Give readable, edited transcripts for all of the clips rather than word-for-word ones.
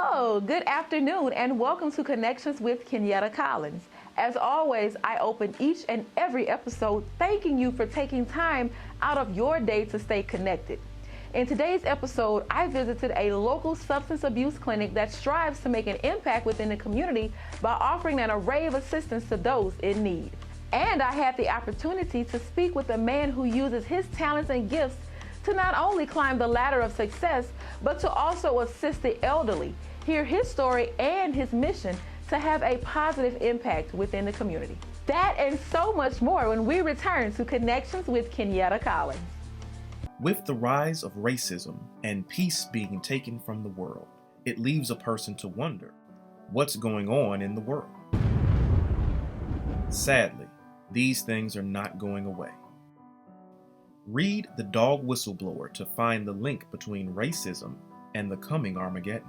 Hello, good afternoon, and welcome to Connections with Kenyatta Collins. As always, I open each and every episode thanking you for taking time out of your day to stay connected. In today's episode, I visited a local substance abuse clinic that strives to make an impact within the community by offering an array of assistance to those in need. And I had the opportunity to speak with a man who uses his talents and gifts to not only climb the ladder of success, but to also assist the elderly, hear his story and his mission to have a positive impact within the community. That and so much more when we return to Connections with Kenyatta Collins. With the rise of racism and peace being taken from the world, it leaves a person to wonder, what's going on in the world? Sadly, these things are not going away. Read The Dog Whistleblower to find the link between racism and the coming Armageddon.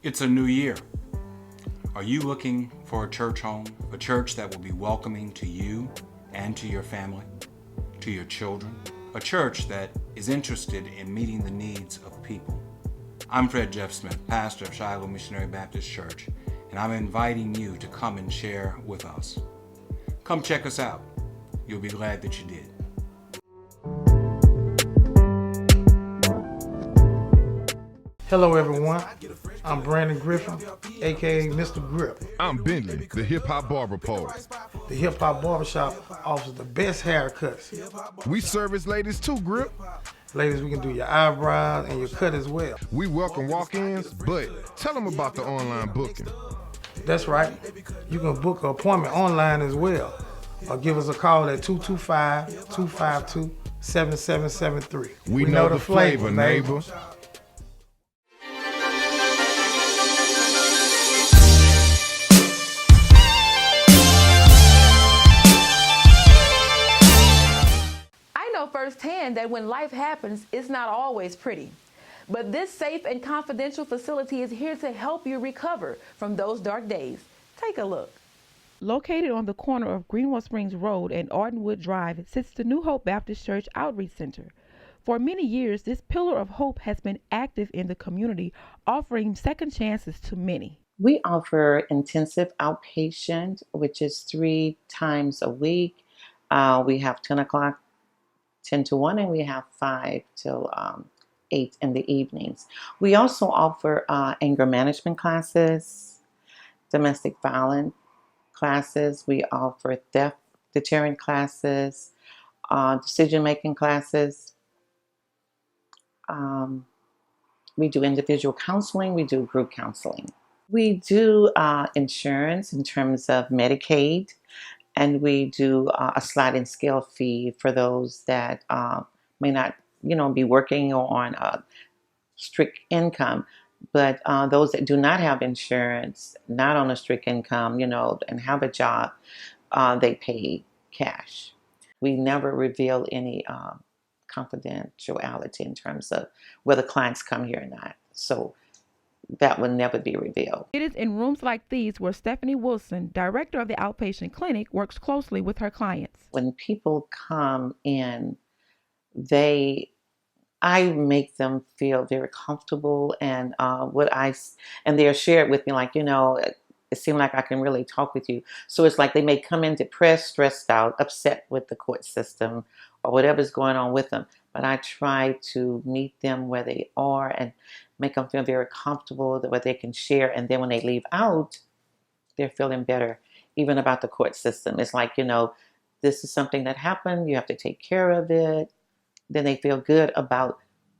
It's a new year. Are you looking for a church home, a church that will be welcoming to you and to your family, to your children, a church that is interested in meeting the needs of people? I'm Fred Jeff Smith, pastor of Shiloh Missionary Baptist Church, and I'm inviting you to come and share with us. Come check us out. You'll be glad that you did. Hello everyone, I'm Brandon Griffin, aka Mr. Grip. I'm Bentley, the hip hop barber poet. The Hip Hop Barbershop offers the best haircuts. We service ladies too, Grip. Ladies, we can do your eyebrows and your cut as well. We welcome walk-ins, but tell them about the online booking. That's right, you can book an appointment online as well, or give us a call at 225-252-7773. We know the flavor, neighbor. Firsthand that when life happens, it's not always pretty. But this safe and confidential facility is here to help you recover from those dark days. Take a look. Located on the corner of Greenwell Springs Road and Ardenwood Drive sits the New Hope Baptist Church Outreach Center. For many years, this pillar of hope has been active in the community, offering second chances to many. We offer intensive outpatient, which is 3 times a week. We have 10 o'clock 10 to 1, and we have 5 till 8 in the evenings. We also offer anger management classes, domestic violence classes. We offer theft deterrent classes, decision-making classes. We do individual counseling. We do group counseling. We do insurance in terms of Medicaid. And we do a sliding scale fee for those that may not, be working on a strict income. But those that do not have insurance, not on a strict income, and have a job, they pay cash. We never reveal any confidentiality in terms of whether clients come here or not. So that will never be revealed. It is in rooms like these where Stephanie Wilson, director of the outpatient clinic, works closely with her clients. When people come in, I make them feel very comfortable, and they're shared with me like, it seemed like I can really talk with you. So it's like they may come in depressed, stressed out, upset with the court system or whatever's going on with them. But I try to meet them where they are and make them feel very comfortable that what they can share. And then when they leave out, they're feeling better, even about the court system. It's like, this is something that happened. You have to take care of it. Then they feel good about,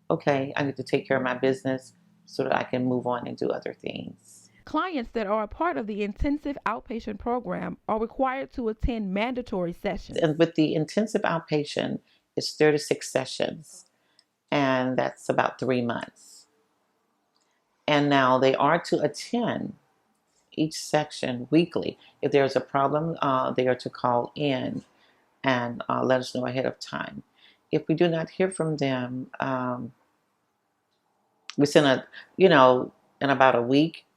okay, I need to take care of my business so that I can move on and do other things. Clients that are a part of the intensive outpatient program are required to attend mandatory sessions. And with the intensive outpatient, it's 36 sessions, and that's about 3 months. And now they are to attend each section weekly. If there's a problem, they are to call in and let us know ahead of time. If we do not hear from them, we send in about a week,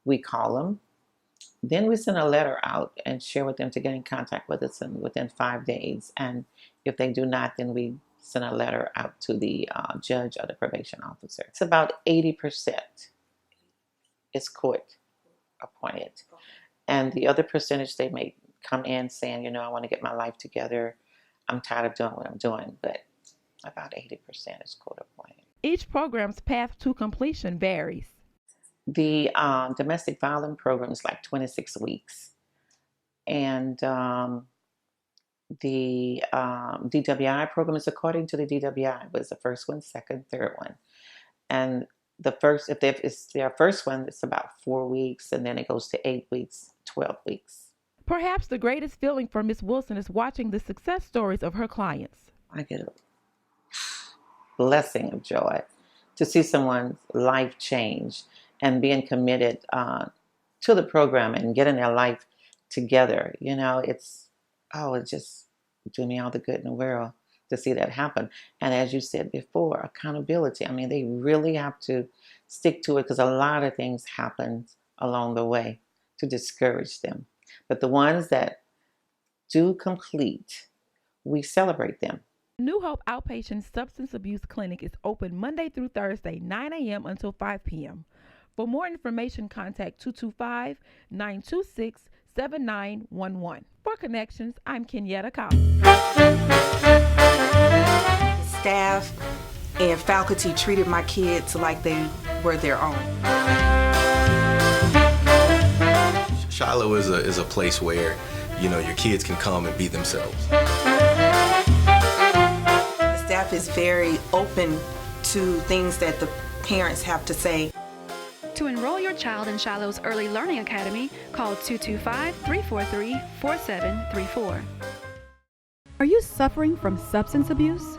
we call them. Then we send a letter out and share with them to get in contact with us within 5 days. And if they do not, then we send a letter out to the judge or the probation officer. It's about 80% is court appointed. And the other percentage, they may come in saying, I want to get my life together. I'm tired of doing what I'm doing. But about 80% is court appointed. Each program's path to completion varies. The domestic violence program is like 26 weeks. And the DWI program is according to the DWI. It was the first one, second, third one. And the first, if it's their first one, it's about 4 weeks, and then it goes to 8 weeks, 12 weeks. Perhaps the greatest feeling for Ms. Wilson is watching the success stories of her clients. I get a blessing of joy to see someone's life change and being committed to the program and getting their life together. It just do me all the good in the world to see that happen. And as you said before, accountability. I mean, they really have to stick to it because a lot of things happen along the way to discourage them. But the ones that do complete, we celebrate them. New Hope Outpatient Substance Abuse Clinic is open Monday through Thursday, 9 a.m. until 5 p.m. For more information, contact 225-926-7911. For Connections, I'm Kenyatta Collins. Staff and faculty treated my kids like they were their own. Shiloh is a place where, your kids can come and be themselves. The staff is very open to things that the parents have to say. To enroll your child in Shiloh's Early Learning Academy, call 225-343-4734. Are you suffering from substance abuse?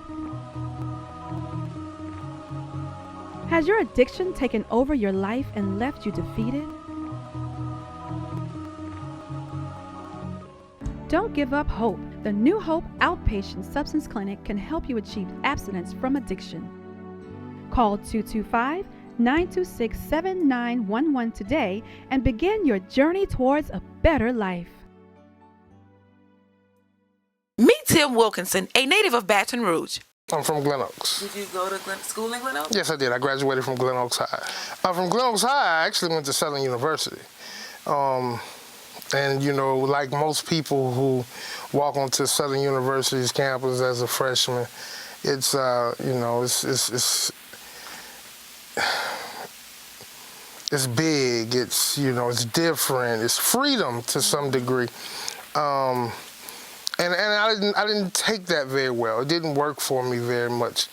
Has your addiction taken over your life and left you defeated? Don't give up hope. The New Hope Outpatient Substance Clinic can help you achieve abstinence from addiction. Call 225-926-7911 today and begin your journey towards a better life. Meet Tim Wilkinson, a native of Baton Rouge. I'm from Glen Oaks. Did you go to school in Glen Oaks? Yes, I did. I graduated from Glen Oaks High. From Glen Oaks High, I actually went to Southern University. And, like most people who walk onto Southern University's campus as a freshman, it's big, it's different, it's freedom to some degree. And I didn't take that very well. It didn't work for me very much.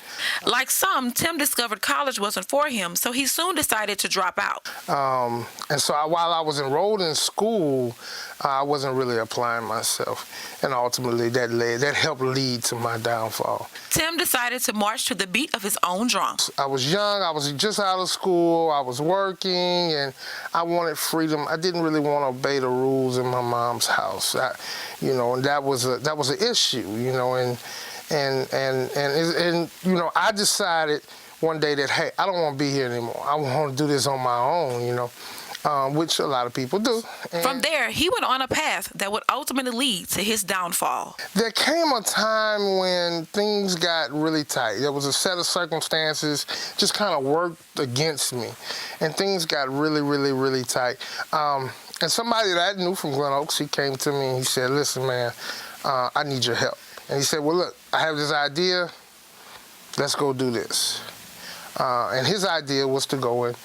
Like some, Tim discovered college wasn't for him, so he soon decided to drop out. And so while I was enrolled in school, I wasn't really applying myself. And ultimately, that helped lead to my downfall. Tim decided to march to the beat of his own drum. I was young. I was just out of school. I was working, and I wanted freedom. I didn't really want to obey the rules in my mom's house. And that was an issue. And I decided one day that, hey, I don't want to be here anymore. I want to do this on my own. Which a lot of people do. And from there, he went on a path that would ultimately lead to his downfall. There came a time when things got really tight. There was a set of circumstances just kind of worked against me, and things got really, really, really tight. And somebody that I knew from Glen Oaks, he came to me and he said, listen, man, I need your help. And he said, well, look, I have this idea. Let's go do this. And his idea was to go and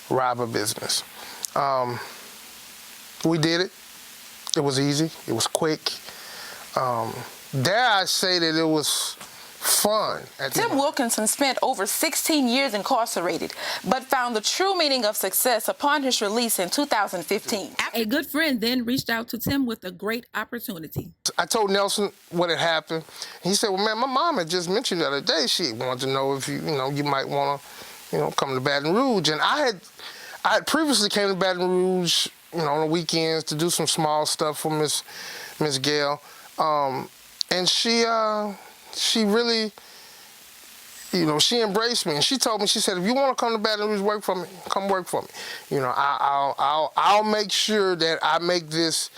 rob a business. We did it. It was easy. It was quick. Dare I say that it was fun. Tim Wilkinson spent over 16 years incarcerated, but found the true meaning of success upon his release in 2015. A good friend then reached out to Tim with a great opportunity. I told Nelson what had happened. He said, well, man, my mom had just mentioned the other day she wanted to know if you might want to, come to Baton Rouge. And I had previously came to Baton Rouge, on the weekends to do some small stuff for Miss Gail. And she really she embraced me, and she told me, she said, if you want to come to Baton Rouge, work for me, come work for me. I'll make sure that I make this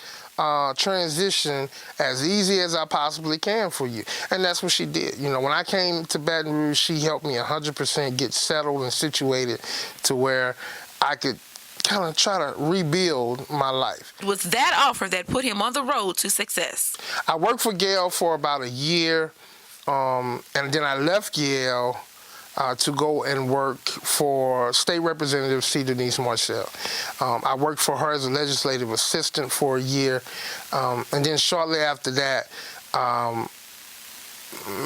transition as easy as I possibly can for you. And that's what she did. When I came to Baton Rouge, she helped me 100% get settled and situated to where I could kind of try to rebuild my life. It was that offer that put him on the road to success. I worked for Yale for about a year, and then I left Yale to go and work for State Representative C. Denise Marcel. I worked for her as a legislative assistant for a year, and then shortly after that,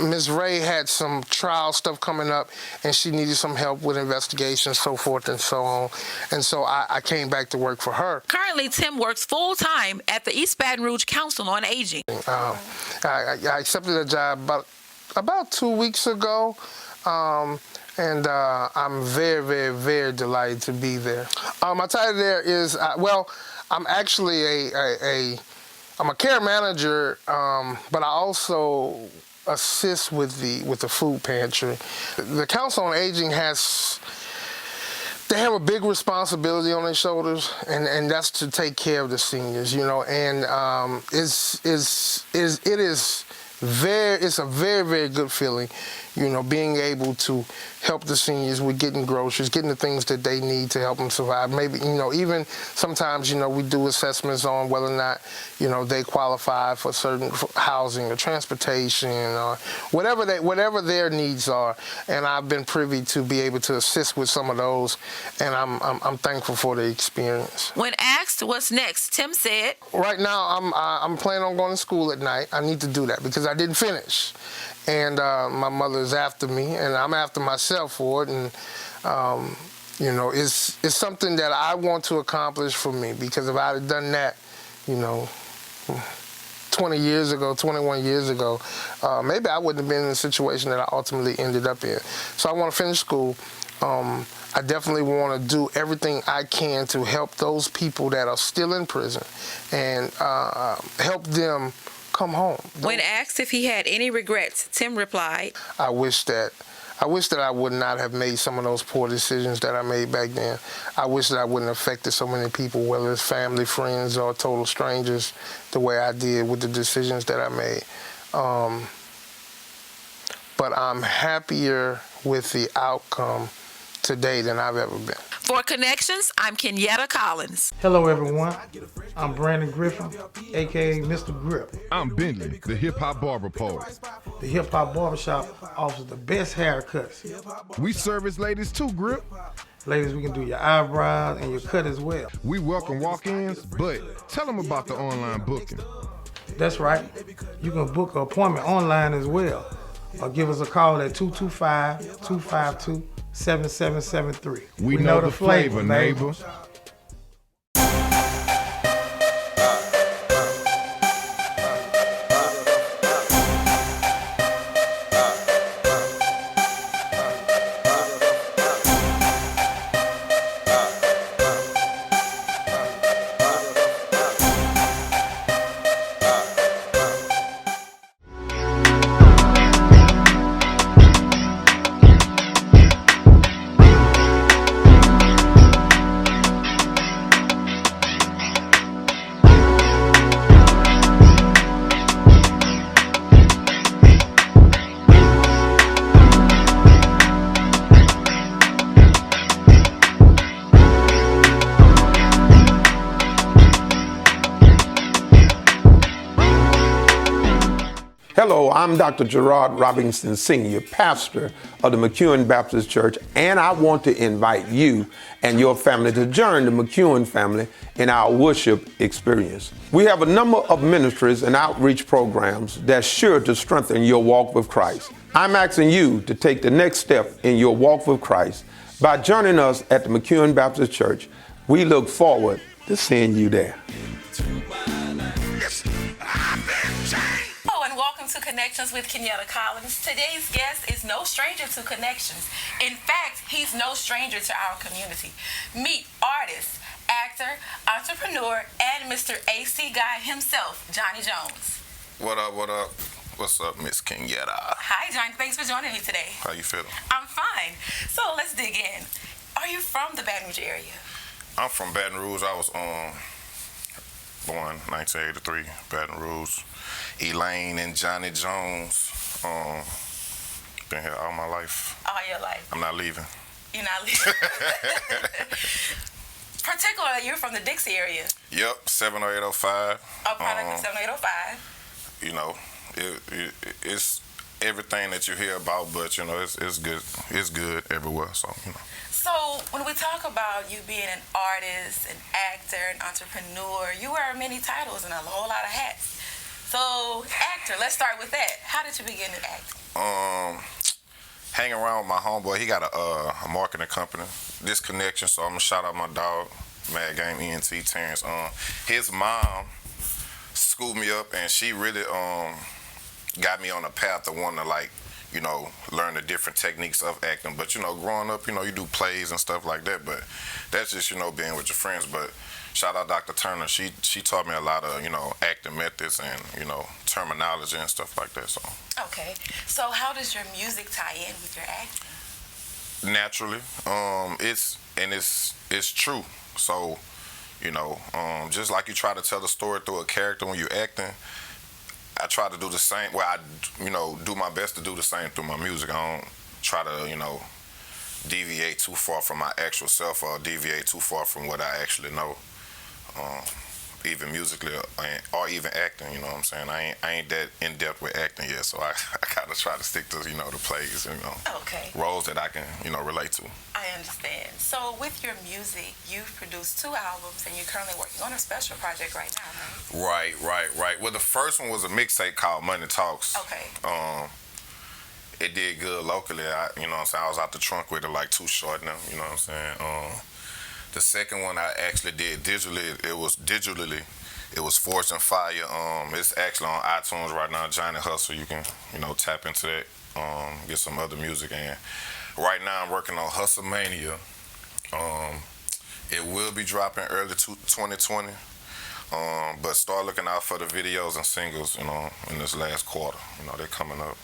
Ms. Ray had some trial stuff coming up, and she needed some help with investigations, so forth and so on. And so I came back to work for her. Currently, Tim works full-time at the East Baton Rouge Council on Aging. I accepted a job about 2 weeks ago, and I'm very, very, very delighted to be there. My title there is, I'm actually I'm a care manager, but I also assist with the food pantry. The Council on Aging they have a big responsibility on their shoulders, and that's to take care of the seniors, and it's a very, very good feeling, being able to help the seniors with getting groceries, getting the things that they need to help them survive. Maybe, even sometimes, we do assessments on whether or not, they qualify for certain housing or transportation or whatever their needs are. And I've been privy to be able to assist with some of those, and I'm thankful for the experience. When asked what's next, Tim said, right now, I'm planning on going to school at night. I need to do that because I didn't finish. And my mother is after me, and I'm after myself for it. And, it's something that I want to accomplish for me, because if I had done that, 21 years ago, maybe I wouldn't have been in the situation that I ultimately ended up in. So I want to finish school. I definitely want to do everything I can to help those people that are still in prison and help them come home. When asked if he had any regrets, Tim replied, I wish that I would not have made some of those poor decisions that I made back then. I wish that I wouldn't have affected so many people, whether it's family, friends, or total strangers, the way I did with the decisions that I made. But I'm happier with the outcome today than I've ever been. For Connections, I'm Kenyatta Collins. Hello, everyone. I'm Brandon Griffin, a.k.a. Mr. Grip. I'm Bentley, the hip-hop barber poet. The Hip Hop Barbershop offers the best haircuts. We service ladies too, Grip. Ladies, we can do your eyebrows and your cut as well. We welcome walk-ins, but tell them about the online booking. That's right. You can book an appointment online as well, or give us a call at 225-252-7773. We know the flavor, neighbor. Hello, I'm Dr. Gerard Robinson Sr., pastor of the McEwen Baptist Church, and I want to invite you and your family to join the McEwen family in our worship experience. We have a number of ministries and outreach programs that's sure to strengthen your walk with Christ. I'm asking you to take the next step in your walk with Christ by joining us at the McEwen Baptist Church. We look forward to seeing you there. Welcome to Connections with Kenyatta Collins. Today's guest is no stranger to Connections. In fact, he's no stranger to our community. Meet artist, actor, entrepreneur, and Mr. AC Guy himself, Johnny Jones. What up, what up? What's up, Miss Kenyatta? Hi, John. Thanks for joining me today. How you feeling? I'm fine. So let's dig in. Are you from the Baton Rouge area? I'm from Baton Rouge. I was born 1983, Baton Rouge. Elaine and Johnny Jones. Been here all my life. All your life? I'm not leaving. You're not leaving? Particularly, you're from the Dixie area. Yep, 70805. A product of 7805. You know, it's everything that you hear about, but, you know, it's good. It's good everywhere, so, you know. So when we talk about you being an artist, an actor, an entrepreneur, you wear many titles and a whole lot of hats. So actor, let's start with that. How did you begin in acting? Hanging around with my homeboy. He got a marketing company. This Connection, so I'm gonna shout out my dog, Mad Game ENT Terrence. His mom schooled me up, and she really got me on a path of wanting to, like, you know, learn the different techniques of acting. But, you know, growing up, you know, you do plays and stuff like that, but that's just, you know, being with your friends. But shout out Dr. Turner. She taught me a lot of, you know, acting methods and, you know, terminology and stuff like that. So. Okay. So how does your music tie in with your acting? Naturally. It's true. So, you know, just like you try to tell the story through a character when you're acting, I try to do the same. Well, I, you know, do my best to do the same through my music. I don't try to, you know, deviate too far from my actual self or deviate too far from what I actually know, even musically or even acting. You know what I'm saying? I ain't that in depth with acting yet, so I gotta try to stick to, you know, the plays, you know, okay, roles that I can, you know, relate to. I understand. So with your music, you've produced 2 albums, and you're currently working on a special project right now, right? Right. Well, the first one was a mixtape called Money Talks. Okay. It did good locally. You know what I'm saying? I was out the trunk with it like Too Short now. You know what I'm saying? The second one I actually did digitally. It was Forged in Fire. It's actually on iTunes right now. Johnny Hustle. You can, you know, tap into that. Get some other music. And right now I'm working on Hustle Mania. It will be dropping early 2020. But start looking out for the videos and singles, you know, in this last quarter. You know, they're coming up.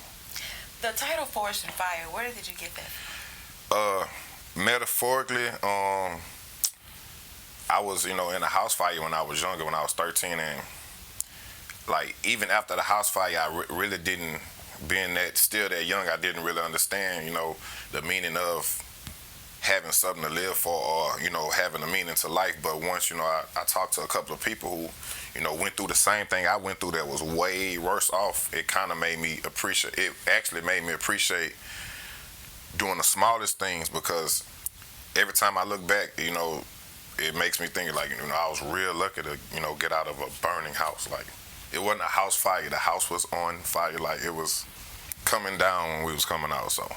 The title Forged in Fire, where did you get that? Metaphorically, I was, you know, in a house fire when I was younger, when I was 13, and like even after the house fire, I really didn't, being that still that young, I didn't really understand, you know, the meaning of having something to live for, or, you know, having a meaning to life. But once, you know, I talked to a couple of people who, you know, went through the same thing I went through that was way worse off. It kind of made me appreciate, it actually made me appreciate doing the smallest things, because every time I look back, you know, it makes me think like, you know, I was real lucky to, you know, get out of a burning house. Like, it wasn't a house fire. The house was on fire. Like, it was coming down when we was coming out. So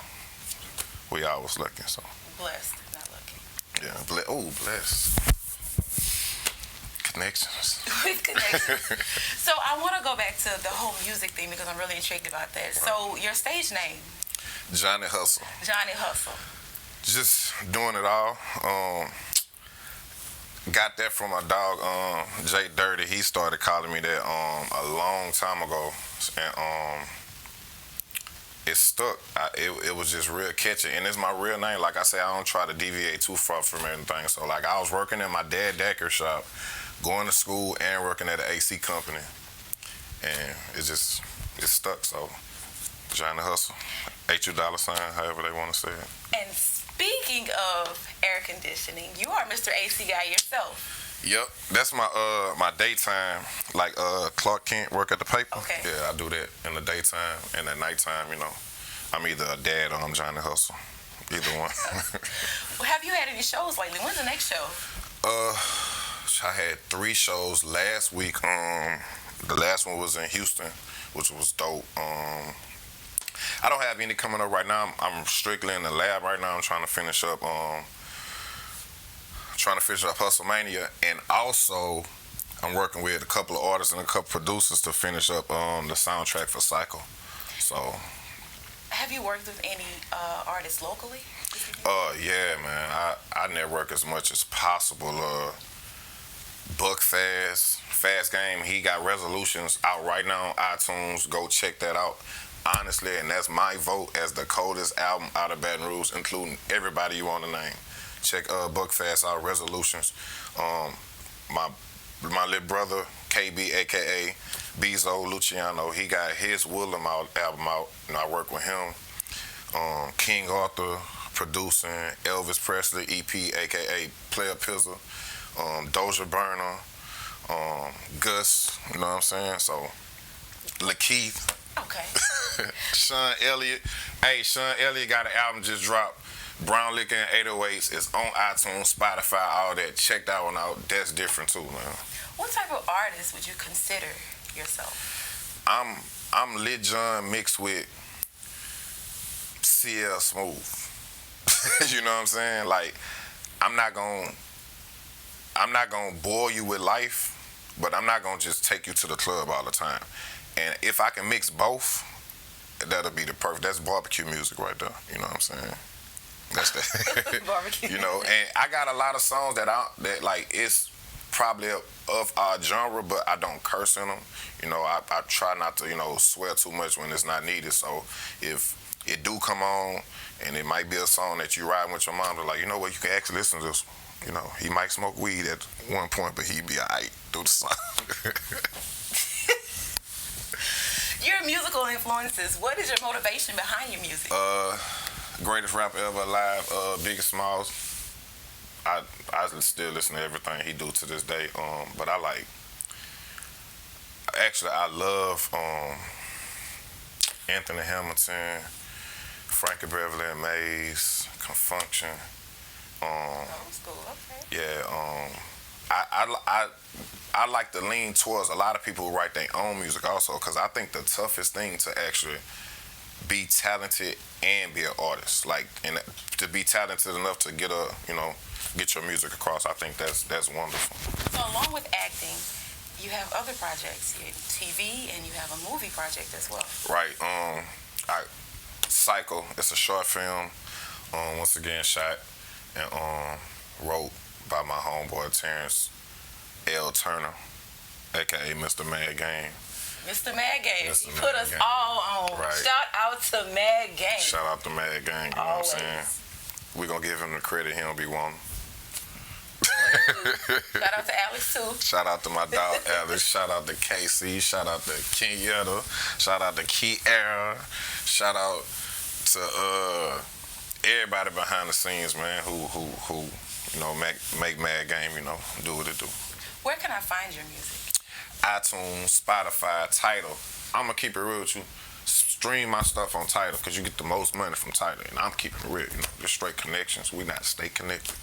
we all was lucky. So blessed, not lucky. Yeah, blessed. Connections. With Connections. So I want to go back to the whole music thing, because I'm really intrigued about that. Right. So your stage name? Johnny Hustle. Johnny Hustle. Just doing it all. Got that from my dog, Jay Dirty. He started calling me that a long time ago, and it stuck. It was just real catchy, and it's my real name. Like I say, I don't try to deviate too far from anything. So like, I was working in my dad Dacker shop, going to school and working at an AC company, and it stuck. So Johnny Hustle, $8 however they want to say it. And speaking of air conditioning, you are Mr. AC guy yourself. Yep, that's my daytime, like Clark Kent work at the paper. Okay. Yeah, I do that in the daytime, and at nighttime, you know, I'm either a dad or I'm Johnny Hustle, either one. Well, have you had any shows lately? When's the next show? I had 3 shows last week. The last one was in Houston, which was dope. I don't have any coming up right now. I'm strictly in the lab right now. I'm trying to finish up Hustle Mania, and also I'm working with a couple of artists and a couple of producers to finish up the soundtrack for Cycle. So, have you worked with any artists locally? Yeah, man. I network as much as possible. Buckfast, Fast Game. He got Resolutions out right now on iTunes. Go check that out. Honestly, and that's my vote as the coldest album out of Baton Rouge, including everybody you want to name. Check Buckfast out, Resolutions. My little brother, KB, a.k.a. Bezo Luciano, he got his Woodland album out, and I work with him. King Arthur producing, Elvis Presley EP, a.k.a. Player Pizzle, Doja Burner, Gus, you know what I'm saying? So, LaKeith. Okay. Sean Elliott. Hey, Sean Elliott got an album just dropped. Brown Liquor and 808s. It's on iTunes, Spotify, all that. Check that one out. That's different too, man. What type of artist would you consider yourself? I'm Lil Jon mixed with CL Smooth. You know what I'm saying? Like, I'm not gonna bore you with life, but I'm not gonna just take you to the club all the time. And if I can mix both, that'll be the perfect. That's barbecue music right there. You know what I'm saying? That's that. Barbecue. You know, and I got a lot of songs that like it's probably of our genre, but I don't curse in them. You know, I try not to, swear too much when it's not needed. So if it do come on, and it might be a song that you riding with your mom, they're like, you know what, you can actually listen to this. You know, he might smoke weed at one point, but he'd be all right through the song. Your musical influences, what is your motivation behind your music? Greatest rapper ever alive, Biggie Smalls. I still listen to everything he do to this day. But I love Anthony Hamilton, Frankie Beverly and Mays, Confunction. Old school, okay. Yeah, I like to lean towards a lot of people who write their own music also, because I think the toughest thing to actually be talented and be an artist, like, and to be talented enough to get your music across, I think that's wonderful. So along with acting, you have other projects, you have TV, and you have a movie project as well. Right. Cycle. It's a short film. Once again, shot and wrote by my homeboy Terrence L. Turner, aka Mr. Mad Game. Mr. Mad Game. Mr. You Mad put us Game. all on. Right. Shout out to Mad Game. Shout out to Mad Gang. You know Always. what I'm saying? We're gonna give him the credit he don't be wanting. Shout out to Alex too. Shout out to my dog Alex. Shout out to KC. Shout out to Kenyatta. Shout out to Kiara. Shout out to everybody behind the scenes, man, who make Mad Game, do what it do. Where can I find your music? iTunes, Spotify, Tidal. I'm gonna keep it real with you. Stream my stuff on Tidal because you get the most money from Tidal, and I'm keeping it real. Just straight connections. We not stay connected.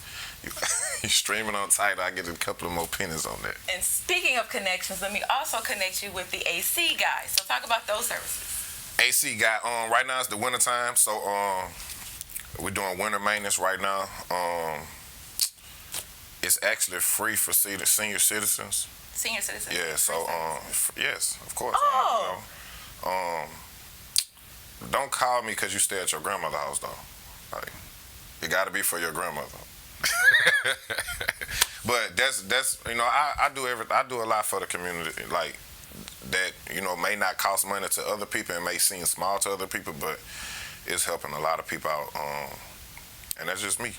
You streaming on Tidal, I get a couple of more pennies on that. And speaking of connections, let me also connect you with the AC guy. So talk about those services. AC guy. Right now it's the winter time, so we're doing winter maintenance right now. It's actually free for senior citizens. Senior citizens. Yeah. So yes, of course. Oh. Don't call me because you stay at your grandmother's house though. Like, it got to be for your grandmother. But that's I do a lot for the community, like that may not cost money to other people and may seem small to other people, but it's helping a lot of people out, and that's just me.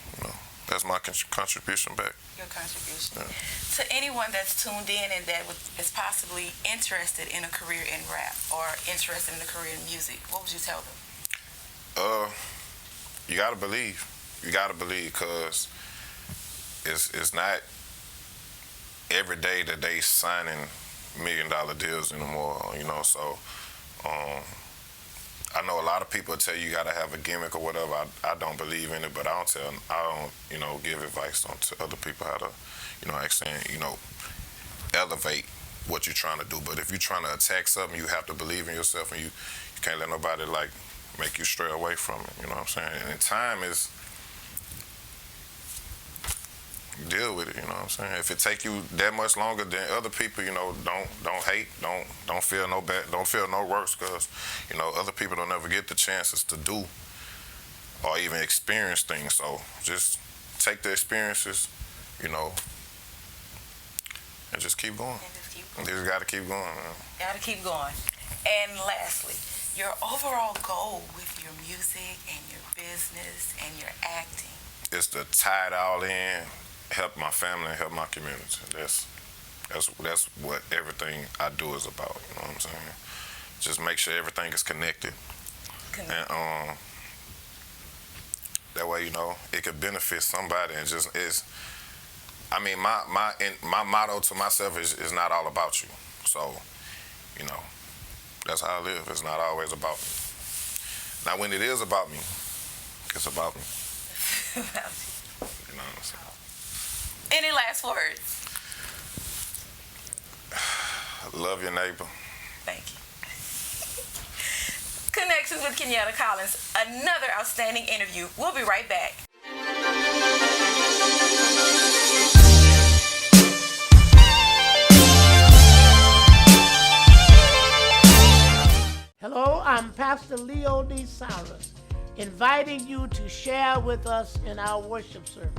That's my contribution back. Your contribution. Yeah. To anyone that's tuned in and that is possibly interested in a career in rap or interested in a career in music, what would you tell them? You gotta believe. You gotta believe, cause it's not every day that they signing $1 million deals anymore. So I know a lot of people tell you gotta have a gimmick or whatever. I don't believe in it, but I don't give advice to other people how to, actually, elevate what you're trying to do. But if you're trying to attack something, you have to believe in yourself, and you can't let nobody make you stray away from it. You know what I'm saying? And time is, deal with it. You know what I'm saying? If it take you that much longer than other people, don't hate, don't feel no bad, don't feel no worse, because other people don't ever get the chances to do or even experience things. So just take the experiences, and just keep going. And just keep You just got to keep going, man. Got to keep going. And lastly, your overall goal with your music and your business and your acting? It's to tie it all in, help my family, and help my community. That's what everything I do is about. You know what I'm saying? Just make sure everything is connected. And that way, you know, it could benefit somebody. And just is, I mean, my motto to myself is not all about you. So, you know, that's how I live. It's not always about me. Now, when it is about me, it's about me. You know what I'm saying? Any last words? Love your neighbor. Thank you. Connections with Kenyatta Collins, another outstanding interview. We'll be right back. Hello, I'm Pastor Leo D. Cyrus, inviting you to share with us in our worship service.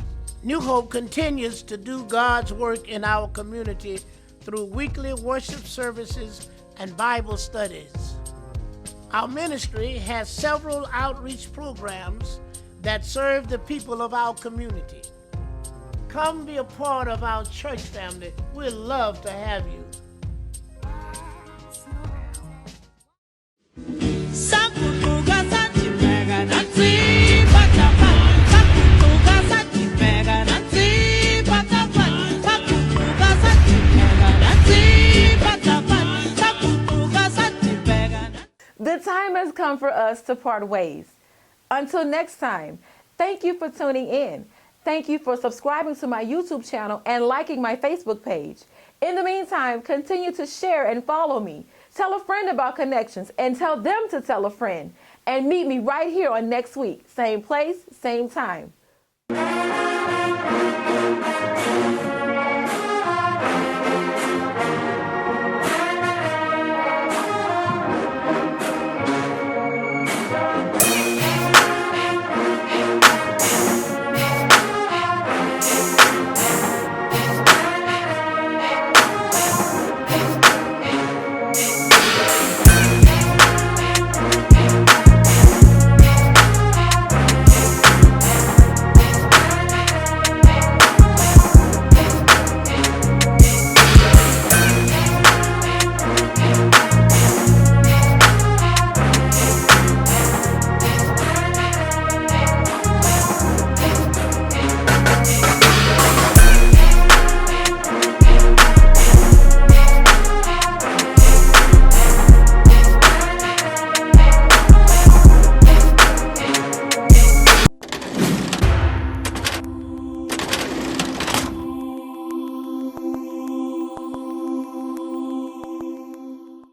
New Hope continues to do God's work in our community through weekly worship services and Bible studies. Our ministry has several outreach programs that serve the people of our community. Come be a part of our church family. We'd love to have you. The time has come for us to part ways. Until next time, thank you for tuning in. Thank you for subscribing to my YouTube channel and liking my Facebook page. In the meantime, continue to share and follow me. Tell a friend about Connections and tell them to tell a friend. And meet me right here on next week. Same place, same time.